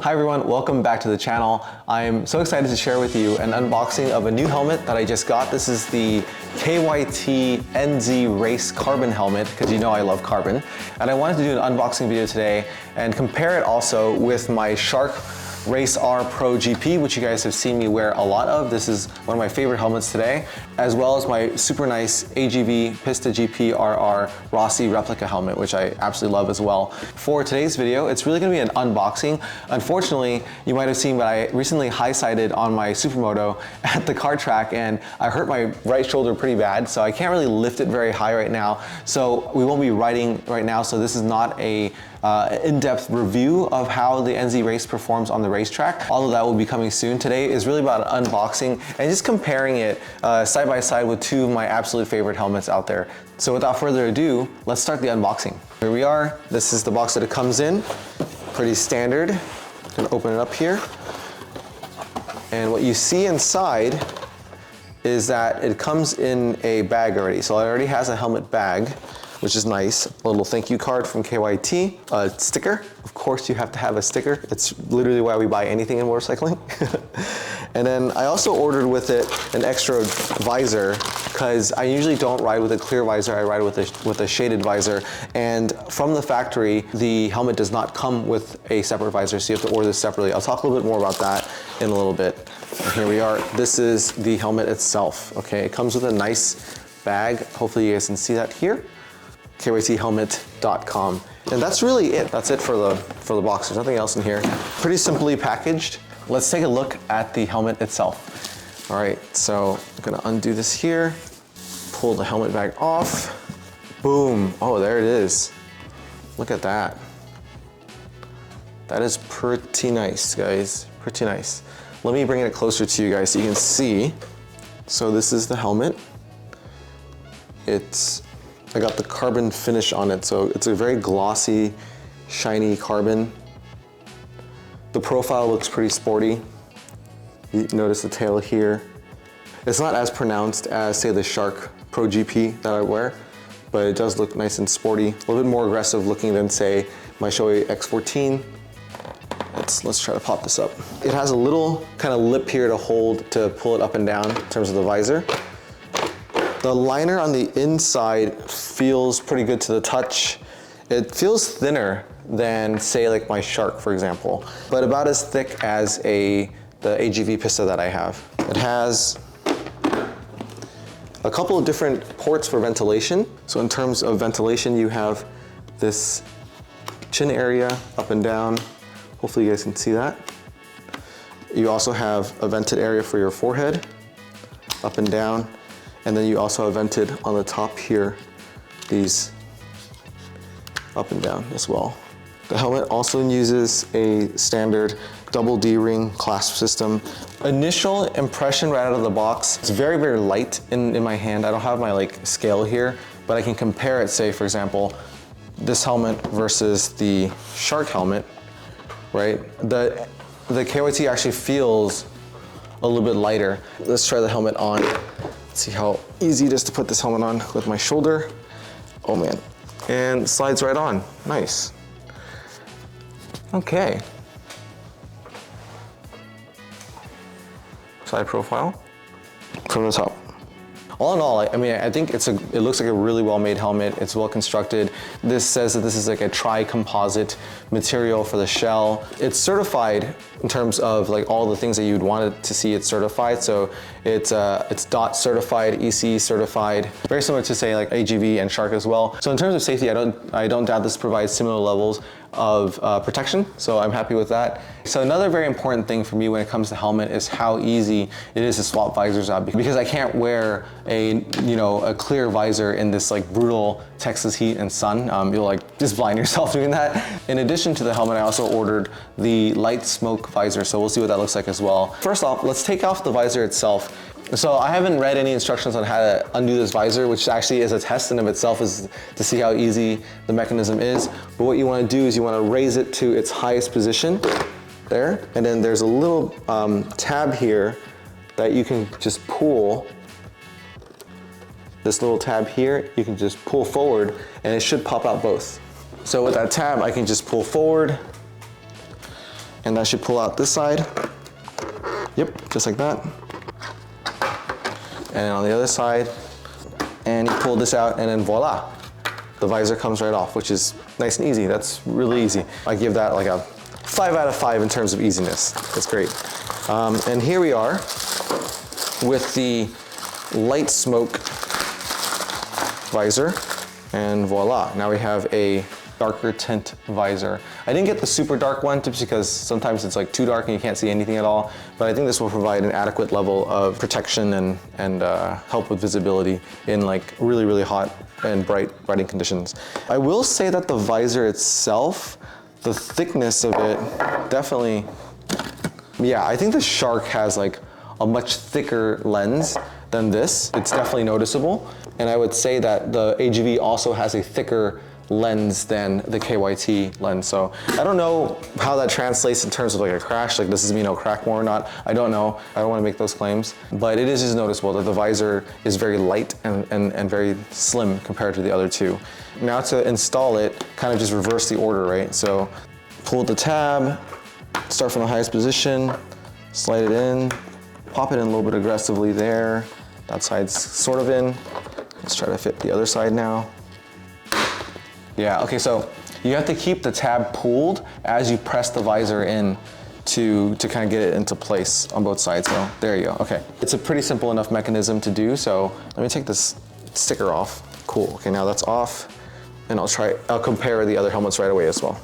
Hi everyone, welcome back to the channel. I'm so excited to share with you an unboxing of a new helmet that I just got. This is the KYT NZ Race Carbon helmet, because you know I love carbon. And I wanted to do an unboxing video today and compare it also with my Shark Race R Pro GP, which you guys have seen me wear a lot of. This is one of my favorite helmets today, as well as my super nice AGV Pista GP RR Rossi replica helmet, which I absolutely love as well. For today's video, it's really gonna be an unboxing. Unfortunately, you might have seen, but I recently high-sided on my Supermoto at the kart track and I hurt my right shoulder pretty bad, so I can't really lift it very high right now. So we won't be riding right now, so this is not a in-depth review of how the NZ Race performs on the racetrack, although that will be coming soon. Today is really about unboxing and just comparing it side by side with two of my absolute favorite helmets out there. So without further ado, let's start the unboxing. Here we are. This is the box that it comes in. Pretty standard. I'm gonna open it up here. And what you see inside is that it comes in a bag already. So it already has a helmet bag, which is nice. A little thank you card from KYT, a sticker. Of course you have to have a sticker. It's literally why we buy anything in motorcycling. And then I also ordered with it an extra visor, because I usually don't ride with a clear visor, I ride with a shaded visor. And from the factory, the helmet does not come with a separate visor, so you have to order this separately. I'll talk a little bit more about that in a little bit. And here we are. This is the helmet itself, okay? It comes with a nice bag. Hopefully you guys can see that here. KYThelmet.com. And that's really it. That's it for the box. There's nothing else in here. Pretty simply packaged. Let's take a look at the helmet itself. All right, so I'm gonna undo this here, pull the helmet bag off. Boom, oh, there it is. Look at that. That is pretty nice, guys, pretty nice. Let me bring it closer to you guys so you can see. So this is the helmet. I got the carbon finish on it, so it's a very glossy, shiny carbon. The profile looks pretty sporty. You notice the tail here. It's not as pronounced as, say, the Shark Pro GP that I wear, but it does look nice and sporty. A little bit more aggressive looking than, say, my Shoei X14. Let's try to pop this up. It has a little kind of lip here to hold, to pull it up and down in terms of the visor. The liner on the inside feels pretty good to the touch. It feels thinner than, say, like my Shark, for example, but about as thick as the AGV Pista that I have. It has a couple of different ports for ventilation. So in terms of ventilation, you have this chin area up and down. Hopefully you guys can see that. You also have a vented area for your forehead, up and down. And then you also have vented on the top here, these up and down as well. The helmet also uses a standard double D-ring clasp system. Initial impression right out of the box, it's very, very light in my hand. I don't have my scale here, but I can compare it, say, for example, this helmet versus the Shark helmet, right? The KYT actually feels a little bit lighter. Let's try the helmet on. See how easy it is to put this helmet on with my shoulder. Oh man, and slides right on, nice. Okay. Side profile from the top. All in all, I mean, I think it looks like a really well-made helmet. It's well constructed. This says that this is like a tri-composite material for the shell. It's certified in terms of all the things that you'd want to see it certified. So it's DOT certified, EC certified, very similar to, say, like AGV and Shark as well. So in terms of safety, I don't doubt this provides similar levels of protection, so I'm happy with that. So another very important thing for me when it comes to helmet is how easy it is to swap visors out, because I can't wear a clear visor in this brutal Texas heat and sun. You'll just blind yourself doing that. In addition to the helmet, I also ordered the light smoke visor, so we'll see what that looks like as well. First off, let's take off the visor itself. So I haven't read any instructions on how to undo this visor, which actually is a test in of itself, is to see how easy the mechanism is. But what you want to do is you want to raise it to its highest position, there, and then there's a little tab here that you can just pull. This little tab here, you can just pull forward and it should pop out both. So with that tab, I can just pull forward and that should pull out this side. Yep, just like that. And on the other side, and you pull this out, and then voila, the visor comes right off, which is nice and easy. That's really easy. I give that like a 5 out of 5 in terms of easiness. That's great. And here we are with the light smoke visor, and voila, now we have a darker tint visor. I didn't get the super dark one just because sometimes it's like too dark and you can't see anything at all, but I think this will provide an adequate level of protection and help with visibility in like really, really hot and bright riding conditions. I will say that the visor itself, the thickness of it, definitely, yeah, I think the Shark has like a much thicker lens than this. It's definitely noticeable. And I would say that the AGV also has a thicker lens than the KYT lens. So I don't know how that translates in terms of like a crash, like does this mean no crack more or not? I don't know. I don't want to make those claims, but it is just noticeable that the visor is very light and very slim compared to the other two. Now to install it, kind of just reverse the order, right? So pull the tab, start from the highest position, slide it in, pop it in a little bit aggressively there. That side's sort of in. Let's try to fit the other side now. Yeah, okay, so you have to keep the tab pulled as you press the visor in to kind of get it into place on both sides. So there you go, okay. It's a pretty simple enough mechanism to do, so let me take this sticker off. Cool, okay, now that's off, and I'll compare the other helmets right away as well.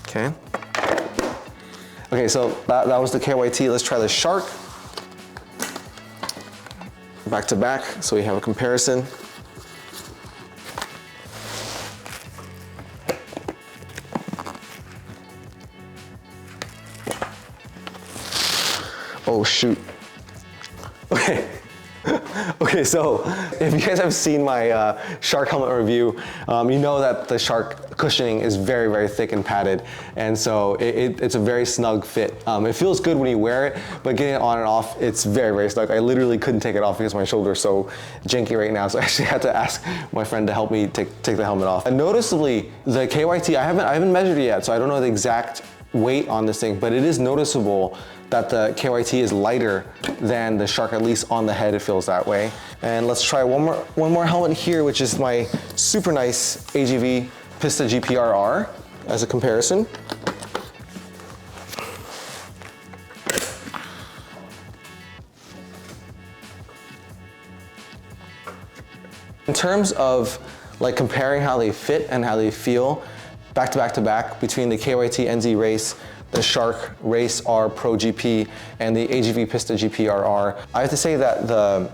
Okay. Okay, so that was the KYT. Let's try the Shark. Back to back, so we have a comparison. Oh shoot. Okay. Okay, so if you guys have seen my Shark helmet review, you know that the Shark cushioning is very, very thick and padded, and so it's a very snug fit. It feels good when you wear it, but getting it on and off, it's very, very snug. I literally couldn't take it off because my shoulder is so janky right now, so I actually had to ask my friend to help me take the helmet off. And noticeably, the KYT, I haven't measured it yet, so I don't know the exact weight on this thing, but it is noticeable that the KYT is lighter than the Shark, at least on the head, it feels that way. And let's try one more helmet here, which is my super nice AGV Pista GPRR as a comparison. In terms of like comparing how they fit and how they feel, back to back to back between the KYT NZ Race, the Shark Race R Pro GP, and the AGV Pista GPRR, I have to say that the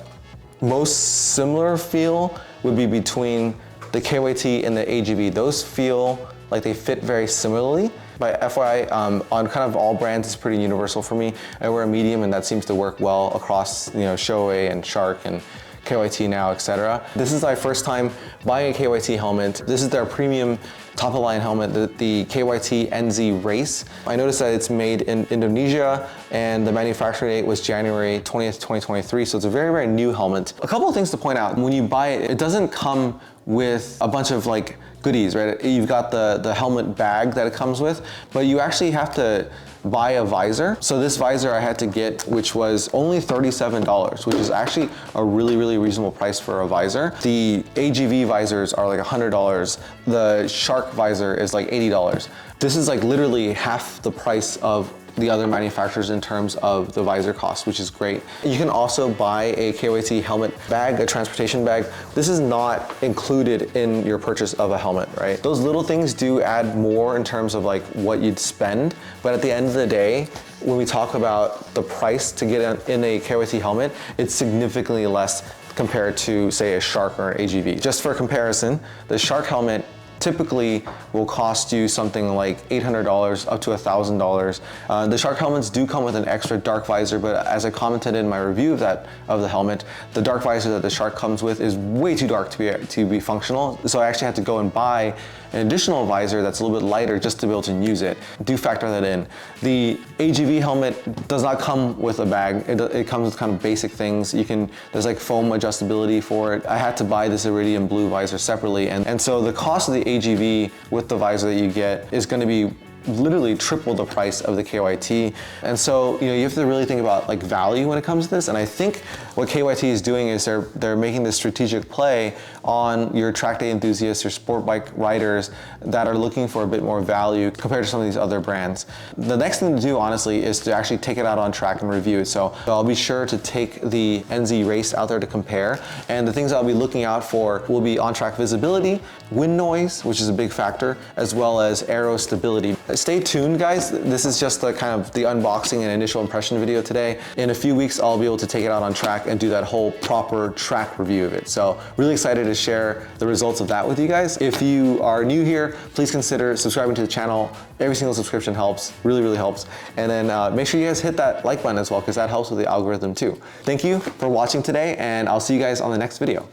most similar feel would be between the KYT and the AGV. Those feel like they fit very similarly. But FYI, on kind of all brands, it's pretty universal for me. I wear a medium, and that seems to work well across, you know, Shoei and Shark and KYT now, etc. This is my first time buying a KYT helmet. This is their premium top-of-the-line helmet, the KYT NZ Race. I noticed that it's made in Indonesia, and the manufacturing date was January 20th, 2023, so it's a very, very new helmet. A couple of things to point out. When you buy it, it doesn't come with a bunch of like goodies, right? You've got the helmet bag that it comes with, but you actually have to buy a visor. So this visor I had to get, which was only $37, which is actually a really, really reasonable price for a visor. The AGV visors are like $100. The Shark visor is like $80. This is like literally half the price of the other manufacturers in terms of the visor cost, which is great. You can also buy a KYT helmet bag, a transportation bag. This is not included in your purchase of a helmet, right? Those little things do add more in terms of like what you'd spend, but at the end of the day, when we talk about the price to get in a KYT helmet, it's significantly less compared to, say, a Shark or an AGV. Just for comparison, the Shark helmet typically will cost you something like $800 up to $1,000. The Shark helmets do come with an extra dark visor, but as I commented in my review of the helmet, the dark visor that the Shark comes with is way too dark to be functional. So I actually had to go and buy an additional visor that's a little bit lighter just to be able to use it. Do factor that in. The AGV helmet does not come with a bag. It comes with kind of basic things. There's like foam adjustability for it. I had to buy this iridium blue visor separately, and so the cost of the AGV with the visor that you get is going to be literally triple the price of the KYT. And so, you have to really think about like value when it comes to this. And I think what KYT is doing is they're making this strategic play on your track day enthusiasts or sport bike riders that are looking for a bit more value compared to some of these other brands. The next thing to do, honestly, is to actually take it out on track and review it. So I'll be sure to take the NZ race out there to compare. And the things I'll be looking out for will be on-track visibility, wind noise, which is a big factor, as well as aero stability. Stay tuned, guys. This is just the kind of the unboxing and initial impression video today. In a few weeks, I'll be able to take it out on track and do that whole proper track review of it. So really excited to share the results of that with you guys. If you are new here, please consider subscribing to the channel. Every single subscription helps, really, really helps. And then make sure you guys hit that like button as well, because that helps with the algorithm too. Thank you for watching today, and I'll see you guys on the next video.